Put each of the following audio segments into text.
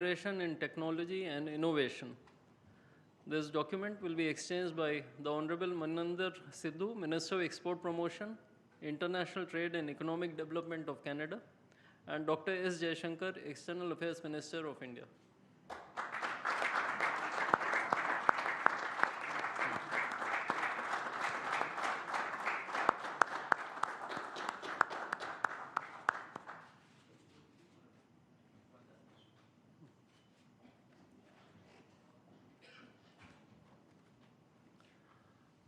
Cooperation in Technology and Innovation. This document will be exchanged by the Honorable Maninder Sidhu, Minister of Export Promotion, International Trade and Economic Development of Canada, and Dr. S. Jaishankar, External Affairs Minister of India.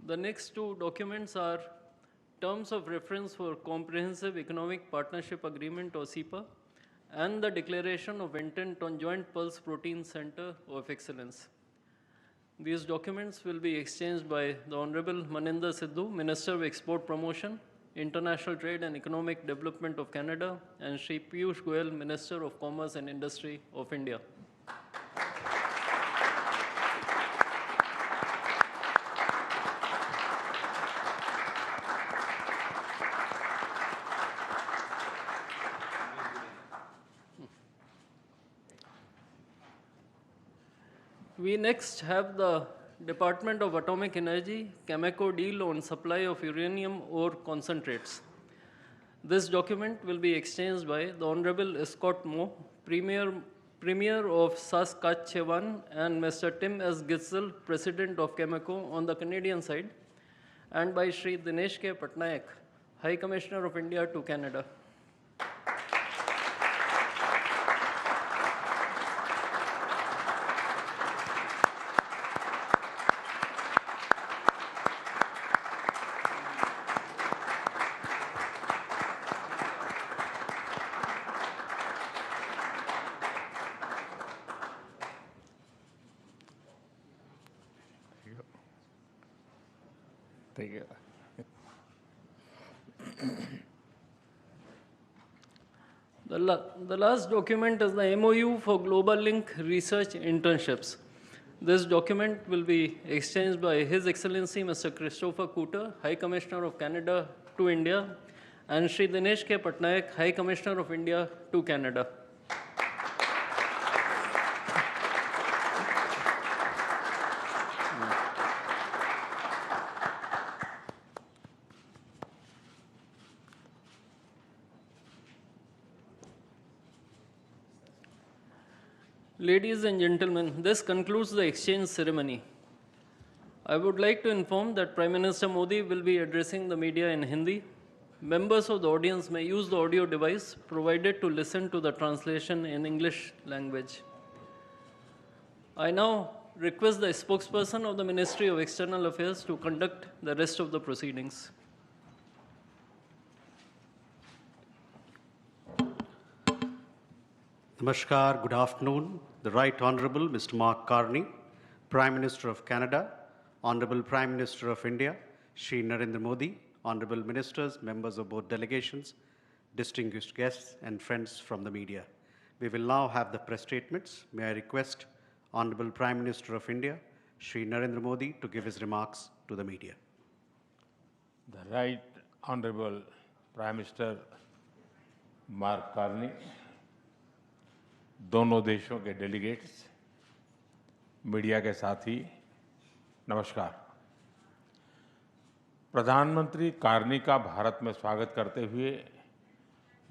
The next two documents are Terms of Reference for Comprehensive Economic Partnership Agreement or CEPA and the Declaration of Intent on Joint Pulse Protein Center of Excellence. These documents will be exchanged by the Honorable Maninder Sidhu, Minister of Export Promotion, International Trade and Economic Development of Canada, and Shri Piyush Goyal, Minister of Commerce and Industry of India. We next have the Department of Atomic Energy Cameco deal on supply of uranium ore concentrates. This document will be exchanged by the Honorable Scott Moe, Premier of Saskatchewan, and Mr. Tim S. Gitzel, President of Cameco on the Canadian side, and by Shri Dinesh K. Patnaik, High Commissioner of India to Canada. The last document is the MOU for Global Link Research Internships. This document will be exchanged by His Excellency Mr. Christopher Cooter, High Commissioner of Canada to India, and Shri Dinesh K. Patnaik, High Commissioner of India to Canada. Ladies and gentlemen, this concludes the exchange ceremony. I would like to inform that Prime Minister Modi will be addressing the media in Hindi. Members of the audience may use the audio device provided to listen to the translation in English language. I now request the spokesperson of the Ministry of External Affairs to conduct the rest of the proceedings. Namaskar, good afternoon. The Right Honorable Mr. Mark Carney, Prime Minister of Canada, Honorable Prime Minister of India, Shri Narendra Modi, Honorable Ministers, members of both delegations, distinguished guests, and friends from the media. We will now have the press statements. May I request Honorable Prime Minister of India, Shri Narendra Modi, to give his remarks to the media. The Right Honorable Prime Minister Mark Carney, दोनों देशों के delegates, media के साथी, नमस्कार। प्रधानमंत्री Carney का भारत में स्वागत करते हुए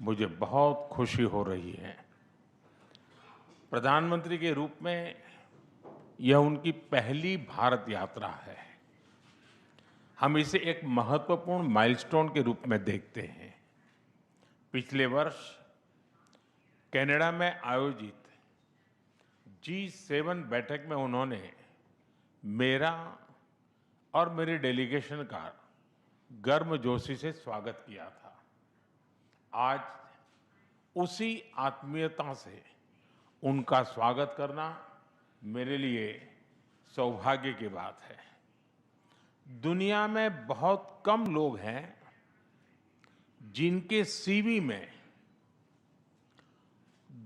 मुझे बहुत खुशी हो रही है। प्रधानमंत्री के रूप में यह उनकी पहली भारत यात्रा है। हम इसे एक महत्वपूर्ण माइलस्टोन के रूप में देखते हैं। पिछले वर्ष कनाडा में आयोजित G7 बैठक में उन्होंने मेरा और मेरे डेलीगेशन का गर्मजोशी से स्वागत किया था। आज उसी आत्मीयता से उनका स्वागत करना मेरे लिए सौभाग्य की बात है। दुनिया में बहुत कम लोग हैं जिनके सीवी में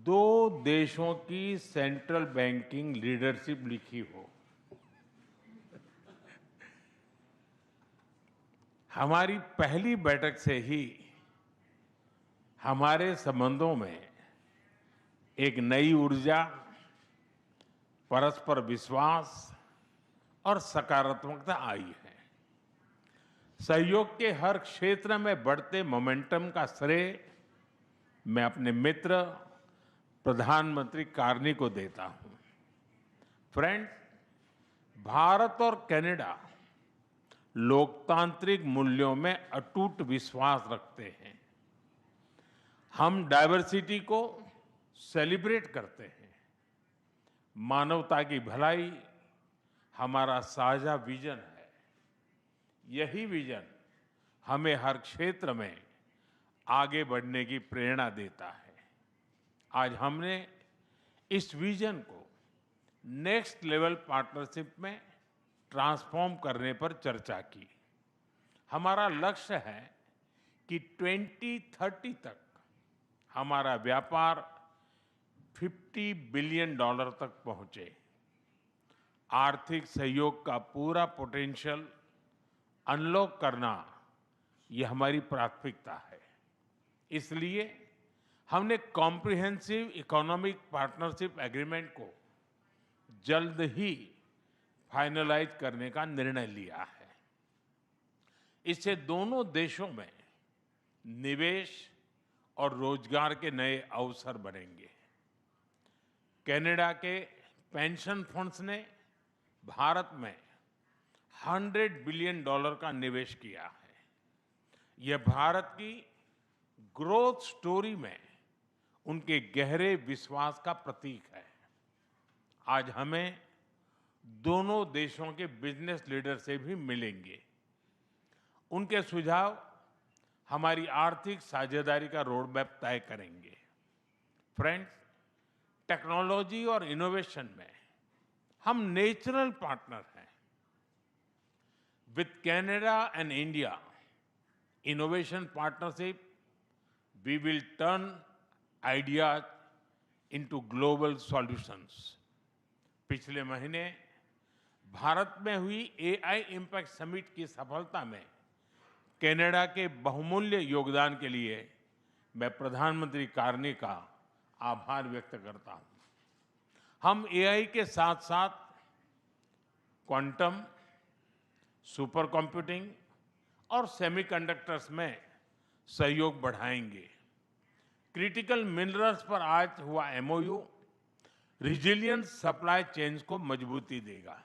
दो देशों की सेंट्रल बैंकिंग लीडरशिप लिखी हो। हमारी पहली बैठक से ही हमारे संबंधों में एक नई ऊर्जा परस्पर विश्वास और सकारात्मकता आई है। सहयोग के हर क्षेत्र में बढ़ते मोमेंटम का श्रेय मैं अपने मित्र प्रधानमंत्री कार्नी को देता हूं। फ्रेंड्स, भारत और कनाडा लोकतांत्रिक मूल्यों में अटूट विश्वास रखते हैं। हम डाइवर्सिटी को सेलिब्रेट करते हैं। मानवता की भलाई हमारा साझा विजन है। यही विजन हमें हर क्षेत्र में आगे बढ़ने की प्रेरणा देता है। आज हमने इस विजन को नेक्स्ट लेवल पार्टनरशिप में ट्रांसफॉर्म करने पर चर्चा की। हमारा लक्ष्य है कि 2030 तक हमारा व्यापार $50 बिलियन तक पहुंचे। आर्थिक सहयोग का पूरा पोटेंशियल अनलॉक करना यह हमारी प्राथमिकता है। इसलिए हमने कॉम्प्रिहेंसिव इकोनॉमिक पार्टनरशिप एग्रीमेंट को जल्द ही फाइनलाइज करने का निर्णय लिया है। इससे दोनों देशों में निवेश और रोजगार के नए अवसर बनेंगे। कनाडा के पेंशन फंड्स ने भारत में $100 बिलियन का निवेश किया है। यह भारत की ग्रोथ स्टोरी में उनके गहरे विश्वास का प्रतीक है। आज हमें दोनों देशों के बिजनेस लीडर से भी मिलेंगे। उनके सुझाव हमारी आर्थिक साझेदारी का रोड मैप तय करेंगे। फ्रेंड्स, टेक्नोलॉजी और इनोवेशन में हम नेचुरल पार्टनर हैं। With Canada and India innovation partnership we will turn ideas into global solutions। पिछले महीने भारत में हुई AI इम्पैक्ट समिट की सफलता में कनाडा के बहुमूल्य योगदान के लिए मैं प्रधानमंत्री कार्नी का आभार व्यक्त करता हूं। हम AI के साथ साथ क्वांटम, सुपर कंप्यूटिंग और सेमीकंडक्टर्स में सहयोग बढ़ाएंगे। क्रिटिकल मिनरल्स पर आज हुआ MOU रिजिलियंट सप्लाई चेन्स को मजबूती देगा।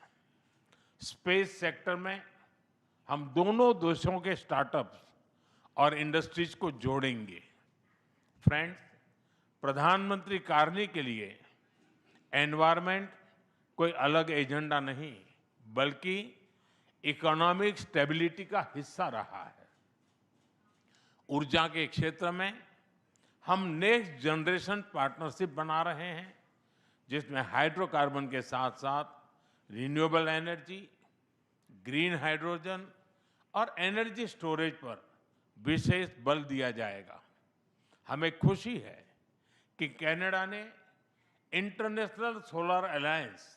स्पेस सेक्टर में हम दोनों देशों के स्टार्टअप्स और इंडस्ट्रीज को जोड़ेंगे। फ्रेंड्स, प्रधानमंत्री कार्नी के लिए एनवायरनमेंट कोई अलग एजेंडा नहीं, बल्कि इकोनॉमिक स्टेबिलिटी का हिस्सा रहा है। ऊर्जा के क्षेत्र में हम नेक्स्ट जनरेशन पार्टनरशिप बना रहे हैं, जिसमें हाइड्रोकार्बन के साथ साथ रिन्यूएबल एनर्जी, ग्रीन हाइड्रोजन और एनर्जी स्टोरेज पर विशेष बल दिया जाएगा। हमें खुशी है कि कनाडा ने इंटरनेशनल सोलर अलायंस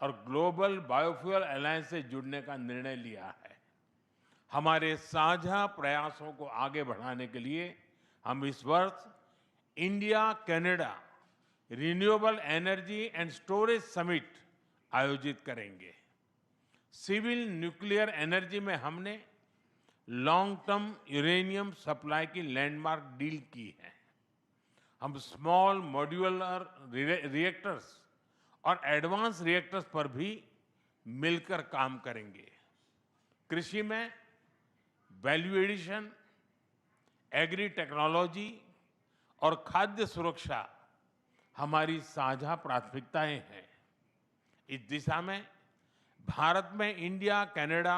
और ग्लोबल बायोफ्यूल अलायंस से जुड़ने का निर्णय लिया है। हमारे साझा प्रयासों को आगे बढ़ाने के लिए हम इस वर्ष India Canada renewable energy and storage summit आयोजित करेंगे। सिविल न्यूक्लियर एनर्जी में हमने लॉन्ग टर्म यूरेनियम सप्लाई की लैंडमार्क डील की है। हम स्मॉल मॉड्यूलर रिएक्टर्स और एडवांस रिएक्टर्स पर भी मिलकर काम करेंगे। कृषि में वैल्यू एडिशन, एग्री टेक्नोलॉजी और खाद्य सुरक्षा हमारी साझा प्राथमिकताएं हैं। इस दिशा में भारत में India Canada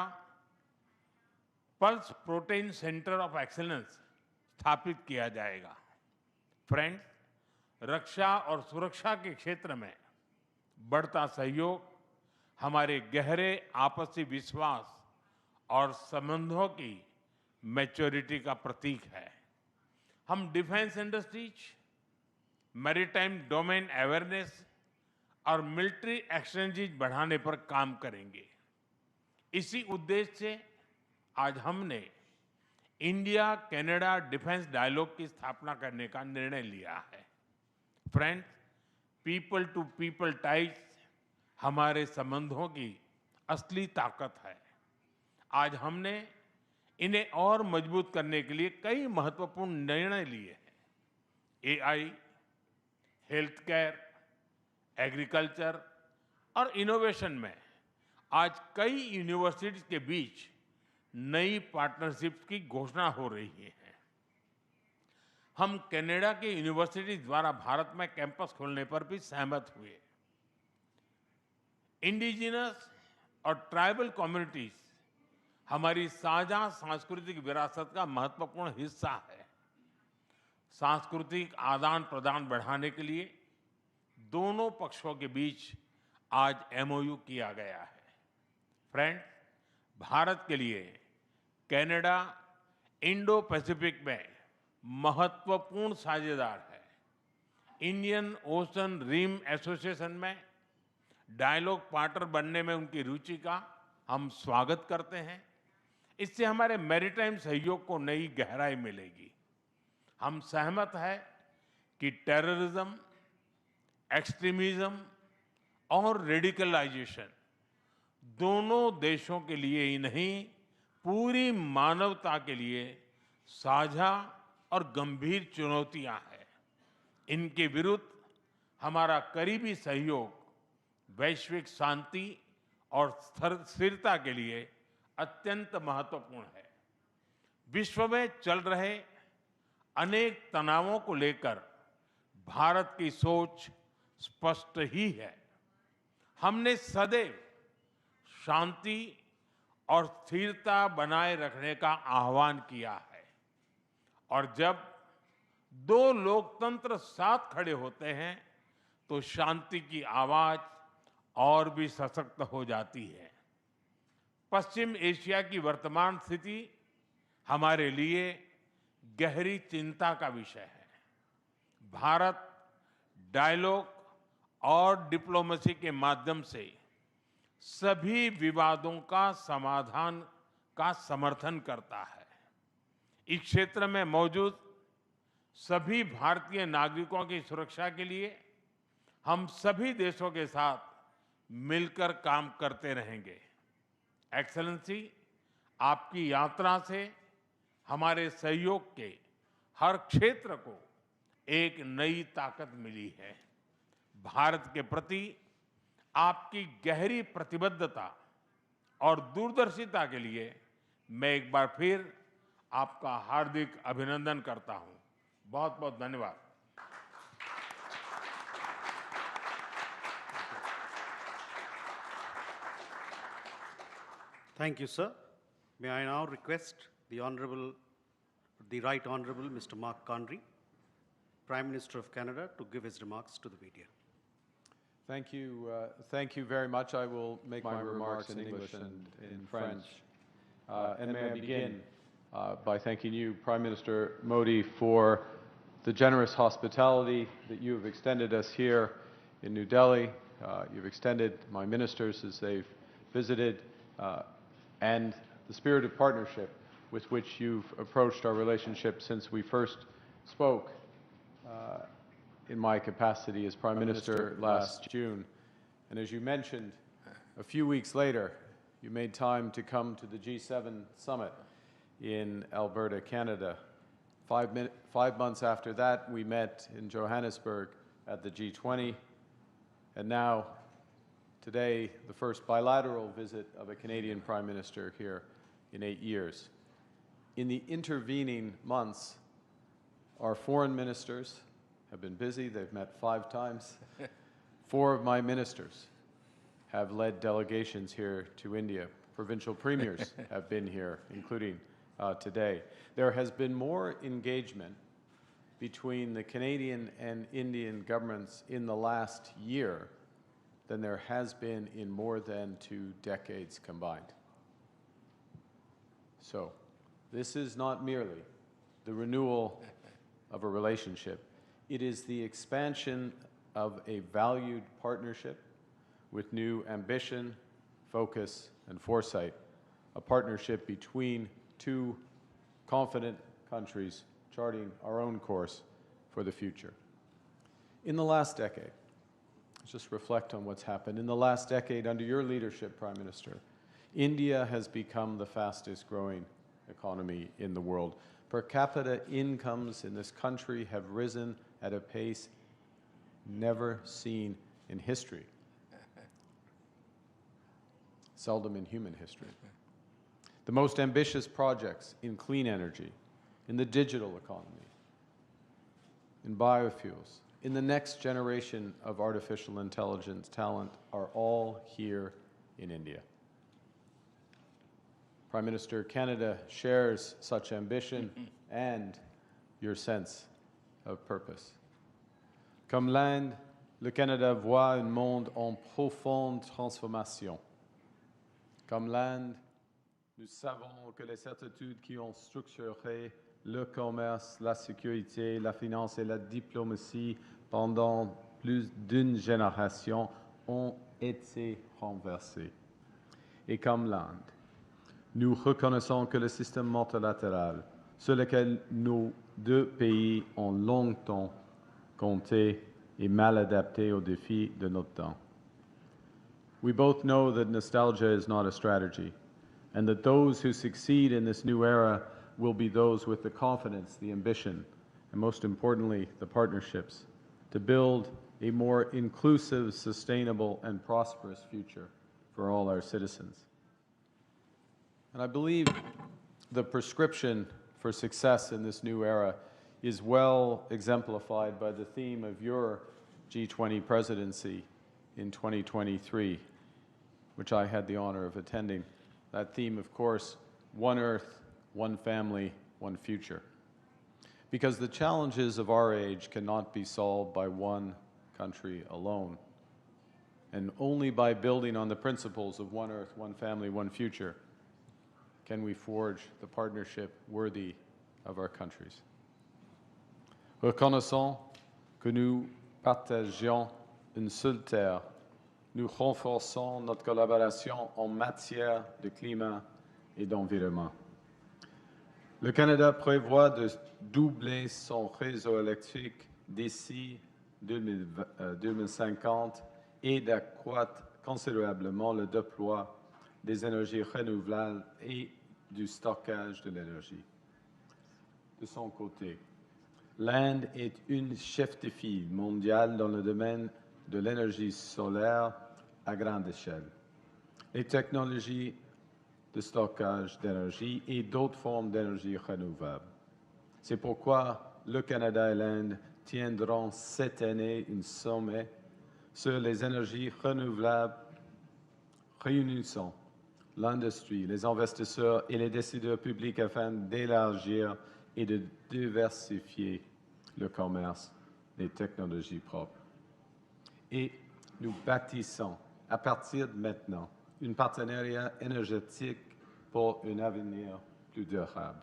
pulse protein centre of excellence स्थापित किया जाएगा। फ्रेंड्स, रक्षा और सुरक्षा के क्षेत्र में बढ़ता सहयोग हमारे गहरे आपसी विश्वास और संबंधों की मैच्योरिटी का प्रतीक है। हम defence industries, maritime domain awareness और मिलिट्री एक्सचेंजेज बढ़ाने पर काम करेंगे। इसी उद्देश्य से आज हमने इंडिया कनाडा डिफेंस डायलॉग की स्थापना करने का निर्णय लिया है। Friends, people to people ties हमारे संबंधों की असली ताकत है। आज हमने इन्हें और मजबूत करने के लिए कई महत्वपूर्ण निर्णय लिए हैं। एआई, हेल्थ केयर, एग्रीकल्चर और इनोवेशन में आज कई यूनिवर्सिटीज के बीच नई पार्टनरशिप की घोषणा हो रही है। हम कनाडा की यूनिवर्सिटी द्वारा भारत में कैंपस खोलने पर भी सहमत हुए। इंडिजिनस और ट्राइबल कम्युनिटीज हमारी साझा सांस्कृतिक विरासत का महत्वपूर्ण हिस्सा है। सांस्कृतिक आदान प्रदान बढ़ाने के लिए दोनों पक्षों के बीच आज एमओयू किया गया है। फ्रेंड्स, भारत के लिए कनाडा इंडो पैसिफिक में महत्वपूर्ण साझेदार है। इंडियन ओशन रिम एसोसिएशन में डायलॉग पार्टनर बनने में उनकी रुचि का हम स्वागत करते हैं। इससे हमारे मैरीटाइम सहयोग को नई गहराई मिलेगी। हम सहमत हैं कि टेररिज्म, एक्सट्रीमिज्म और रेडिकलाइजेशन दोनों देशों के लिए ही नहीं, पूरी मानवता के लिए साझा और गंभीर चुनौतियां हैं। इनके विरुद्ध हमारा करीबी सहयोग वैश्विक शांति और स्थिरता के लिए अत्यंत महत्वपूर्ण है। विश्व में चल रहे अनेक तनावों को लेकर भारत की सोच स्पष्ट ही है। हमने सदैव शांति और स्थिरता बनाए रखने का आह्वान किया है, और जब दो लोकतंत्र साथ खड़े होते हैं तो शांति की आवाज और भी सशक्त हो जाती है। पश्चिम एशिया की वर्तमान स्थिति हमारे लिए गहरी चिंता का विषय है। भारत डायलॉग और डिप्लोमेसी के माध्यम से सभी विवादों का समाधान का समर्थन करता है। इस क्षेत्र में मौजूद सभी भारतीय नागरिकों की सुरक्षा के लिए हम सभी देशों के साथ मिलकर काम करते रहेंगे। एक्सेलेंसी, आपकी यात्रा से हमारे सहयोग के हर क्षेत्र को एक नई ताकत मिली है। भारत के प्रति आपकी गहरी प्रतिबद्धता और दूरदर्शिता के लिए मैं एक बार फिर आपका हार्दिक अभिनंदन करता हूं। बहुत बहुत धन्यवाद। Thank you, sir. May I now request the Right Honorable Mr. Mark Carney, Prime Minister of Canada, to give his remarks to the media. Thank you very much. I will make my remarks in English and in French. And may I begin by thanking you, Prime Minister Modi, for the generous hospitality that you have extended us here in New Delhi. You've extended my ministers as they've visited, and the spirit of partnership with which you've approached our relationship since we first spoke in my capacity as Prime Minister last June. And as you mentioned, a few weeks later, you made time to come to the G7 summit in Alberta, Canada. 5 months after that, we met in Johannesburg at the G20. And now, today, the first bilateral visit of a Canadian Prime Minister here in 8 years. In the intervening months, our foreign ministers have been busy. They've met 5 times. 4 of my ministers have led delegations here to India. Provincial premiers have been here, including today. There has been more engagement between the Canadian and Indian governments in the last year than there has been in more than 2 decades combined. So, this is not merely the renewal of a relationship. It is the expansion of a valued partnership with new ambition, focus, and foresight, a partnership between 2 confident countries charting our own course for the future. In the last decade, just reflect on what's happened. In the last decade, under your leadership, Prime Minister, India has become the fastest growing economy in the world. Per capita incomes in this country have risen at a pace never seen in history, seldom in human history. The most ambitious projects in clean energy, in the digital economy, in biofuels, in the next generation of artificial intelligence talent are all here in India. Prime Minister, Canada shares such ambition and your sense of purpose. Comme l'Inde, le Canada voit un monde en profonde transformation. Comme l'Inde, nous savons que les certitudes qui ont structuré le commerce, la sécurité, la finance et la diplomatie pendant plus d'une génération ont été renversées. Et comme l'Inde, nous reconnaissons que le système multilatéral sur lequel nos deux pays ont longtemps compté est mal adapté aux défis de notre temps. We both know that nostalgia is not a strategy, and that those who succeed in this new era will be those with the confidence, the ambition, and most importantly, the partnerships to build a more inclusive, sustainable, and prosperous future for all our citizens. And I believe the prescription for success in this new era is well exemplified by the theme of your G20 presidency in 2023, which I had the honor of attending. That theme, of course, one Earth, one family, one future. Because the challenges of our age cannot be solved by one country alone. And only by building on the principles of one Earth, one family, one future can we forge the partnership worthy of our countries. Reconnaissons que nous partageons une seule terre, nous renforçons notre collaboration en matière de climat et d'environnement. Le Canada prévoit de doubler son réseau électrique d'ici 2050 et d'accroître considérablement le déploiement des énergies renouvelables et du stockage de l'énergie. De son côté, l'Inde est une chef de file mondiale dans le domaine de l'énergie solaire à grande échelle. Les technologies de stockage d'énergie et d'autres formes d'énergie renouvelable. C'est pourquoi le Canada et l'Inde tiendront cette année un sommet sur les énergies renouvelables réunissant l'industrie, les investisseurs et les décideurs publics afin d'élargir et de diversifier le commerce des technologies propres. Et nous bâtissons à partir de maintenant un partenariat énergétique pour un avenir plus durable.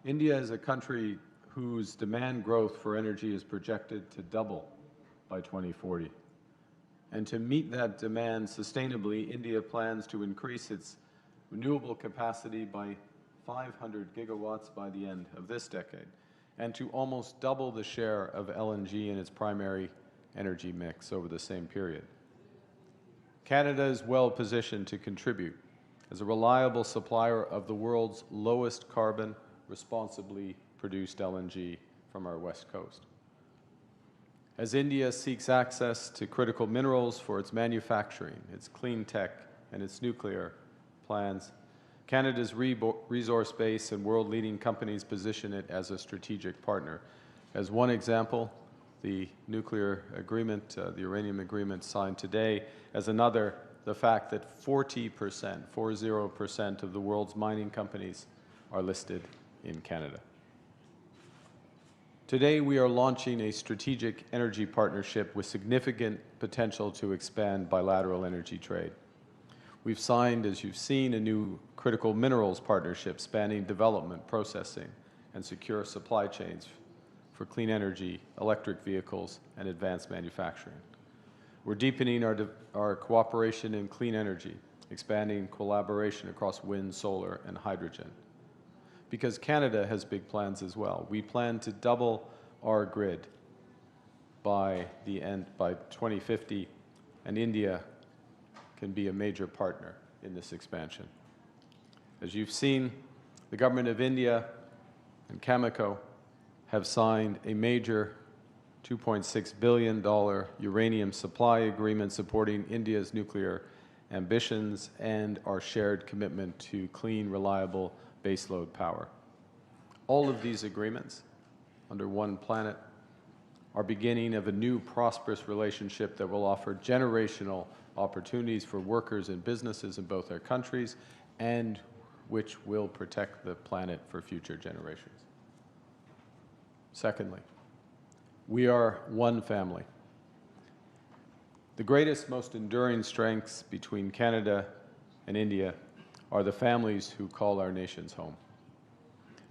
India is a country whose demand growth for energy is projected to double by 2040. And to meet that demand sustainably, India plans to increase its renewable capacity by 500 gigawatts by the end of this decade, and to almost double the share of LNG in its primary energy mix over the same period. Canada is well positioned to contribute as a reliable supplier of the world's lowest carbon, responsibly produced LNG from our west coast. As India seeks access to critical minerals for its manufacturing, its clean tech, and its nuclear plans, Canada's resource base and world-leading companies position it as a strategic partner. As one example, the nuclear agreement, the uranium agreement signed today. As another, the fact that 40% of the world's mining companies are listed in Canada. Today, we are launching a strategic energy partnership with significant potential to expand bilateral energy trade. We've signed, as you've seen, a new critical minerals partnership spanning development, processing, and secure supply chains for clean energy, electric vehicles, and advanced manufacturing. We're deepening our cooperation in clean energy, expanding collaboration across wind, solar, and hydrogen. Because Canada has big plans as well. We plan to double our grid by 2050, and India can be a major partner in this expansion. As you've seen, the government of India and Cameco have signed a major $2.6 billion uranium supply agreement supporting India's nuclear ambitions and our shared commitment to clean, reliable baseload power. All of these agreements, under one planet, are beginning of a new prosperous relationship that will offer generational opportunities for workers and businesses in both our countries, and which will protect the planet for future generations. Secondly, we are one family. The greatest, most enduring strengths between Canada and India are the families who call our nations home.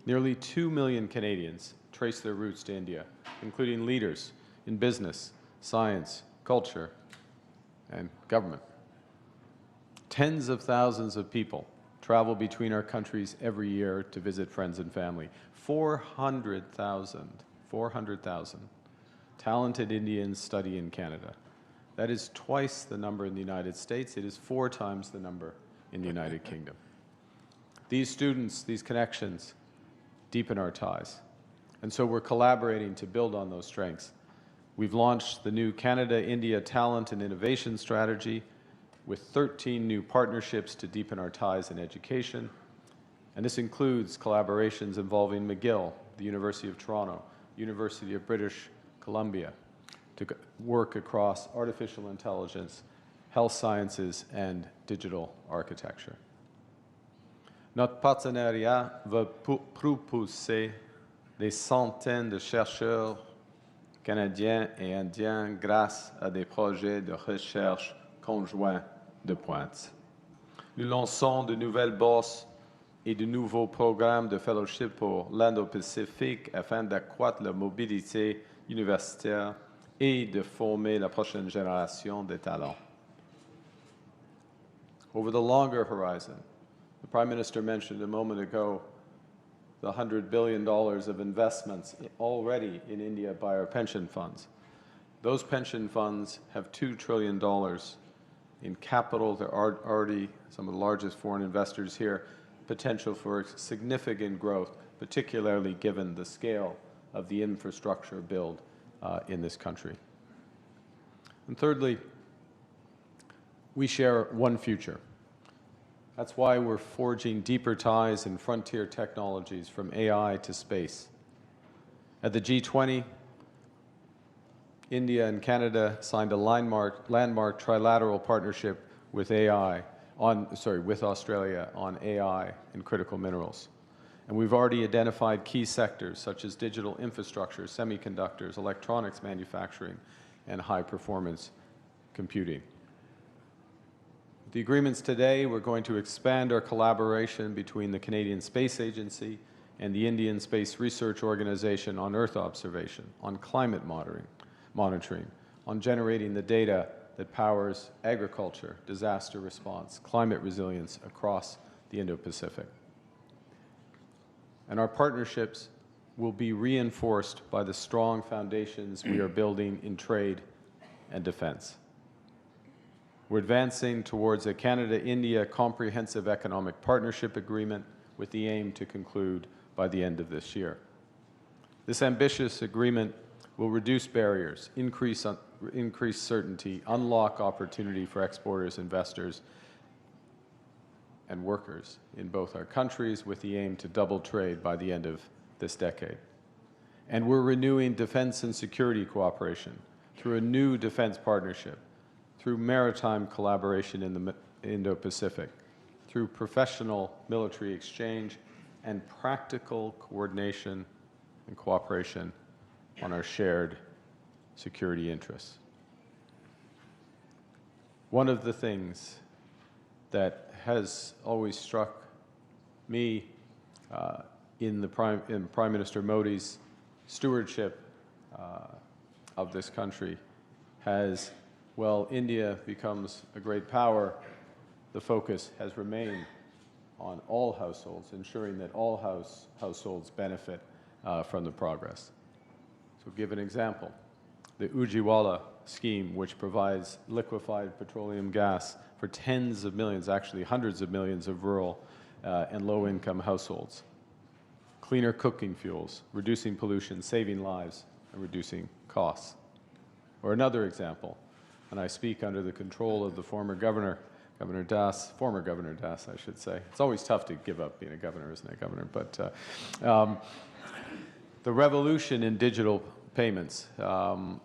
Nearly 2 million Canadians trace their roots to India, including leaders in business, science, culture, and government. Tens of thousands of people travel between our countries every year to visit friends and family. 400,000 talented Indians study in Canada. That is twice the number in the United States. It is 4 times the number in the United Kingdom. These students, these connections, deepen our ties. And so we're collaborating to build on those strengths. We've launched the new Canada-India Talent and Innovation Strategy with 13 new partnerships to deepen our ties in education. And this includes collaborations involving McGill, the University of Toronto, University of British Columbia, to work across artificial intelligence, health sciences, and digital architecture. Notre partenariat va propulser des centaines de chercheurs canadiens et indiens grâce à des projets de recherche conjoints de pointe. Nous lançons de nouvelles bourses et de nouveaux programmes de fellowship pour l'Indo-Pacifique afin d'accroître la mobilité universitaire et de former la prochaine génération de talents. Over the longer horizon, the Prime Minister mentioned a moment ago the $100 billion of investments already in India by our pension funds. Those pension funds have $2 trillion in capital. There are already some of the largest foreign investors here, potential for significant growth, particularly given the scale of the infrastructure build in this country. And thirdly, we share one future. That's why we're forging deeper ties in frontier technologies from AI to space. At the G20, India and Canada signed a landmark trilateral partnership with with Australia on AI and critical minerals. And we've already identified key sectors such as digital infrastructure, semiconductors, electronics manufacturing, and high-performance computing. The agreements today, we're going to expand our collaboration between the Canadian Space Agency and the Indian Space Research Organization on Earth observation, on climate monitoring, on generating the data that powers agriculture, disaster response, climate resilience across the Indo-Pacific. And our partnerships will be reinforced by the strong foundations we are building in trade and defense. We're advancing towards a Canada-India Comprehensive Economic Partnership Agreement with the aim to conclude by the end of this year. This ambitious agreement will reduce barriers, increase certainty, unlock opportunity for exporters, investors, and workers in both our countries with the aim to double trade by the end of this decade. And we're renewing defense and security cooperation through a new defense partnership, through maritime collaboration in the Indo-Pacific, through professional military exchange, and practical coordination and cooperation on our shared security interests. One of the things that has always struck me in Prime Minister Modi's stewardship of this country has, well, India becomes a great power, the focus has remained on all households, ensuring that all households benefit from the progress. So give an example. the Ujjiwala scheme, which provides liquefied petroleum gas for tens of millions, actually hundreds of millions of rural and low-income households. Cleaner cooking fuels, reducing pollution, saving lives, and reducing costs. Or another example, and I speak under the control of the former Governor Das, I should say. It's always tough to give up being a governor, isn't it, Governor? But the revolution in digital payments to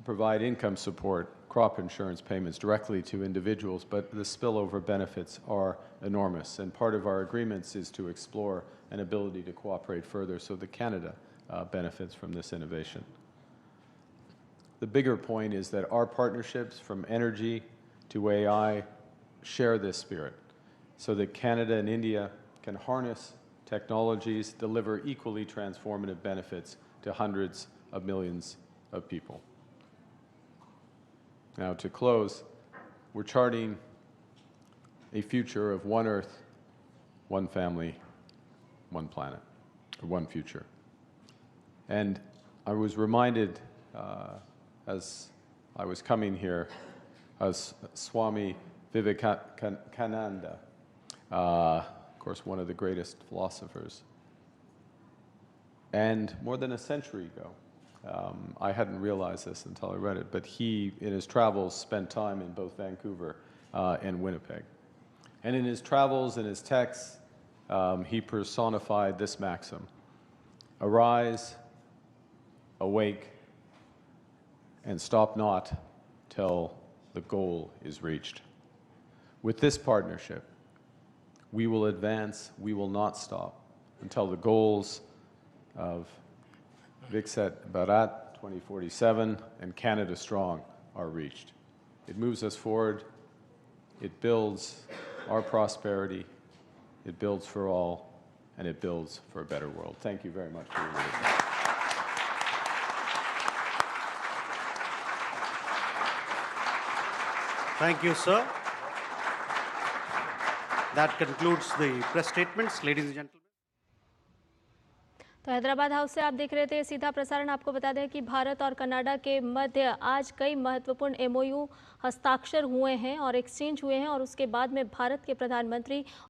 provide income support, crop insurance payments directly to individuals, but the spillover benefits are enormous. And part of our agreements is to explore an ability to cooperate further so that Canada benefits from this innovation. The bigger point is that our partnerships from energy to AI share this spirit so that Canada and India can harness technologies, deliver equally transformative benefits to hundreds of millions of people. Now, to close, we're charting a future of one Earth, one family, one planet, or one future. And I was reminded as I was coming here, as Swami Vivekananda, of course, one of the greatest philosophers. And more than a century ago, I hadn't realized this until I read it, but he, in his travels, spent time in both Vancouver and Winnipeg. And in his travels and his texts, he personified this maxim: arise, awake, and stop not till the goal is reached. With this partnership, we will advance, we will not stop until the goals of Viksit Bharat 2047 and Canada Strong are reached. It moves us forward, it builds our prosperity, it builds for all, and it builds for a better world. Thank you very much for your listening. Thank you, sir. That concludes the press statements. Ladies and gentlemen. तो Hyderabad house से आप देख रहे थे सीधा प्रसारण। आपको बता दें कि भारत और कनाडा के मध्य आज कई महत्वपूर्ण एमओयू हस्ताक्षर हुए हैं और एक्सचेंज हुए हैं, और उसके बाद में भारत के प्रधानमंत्री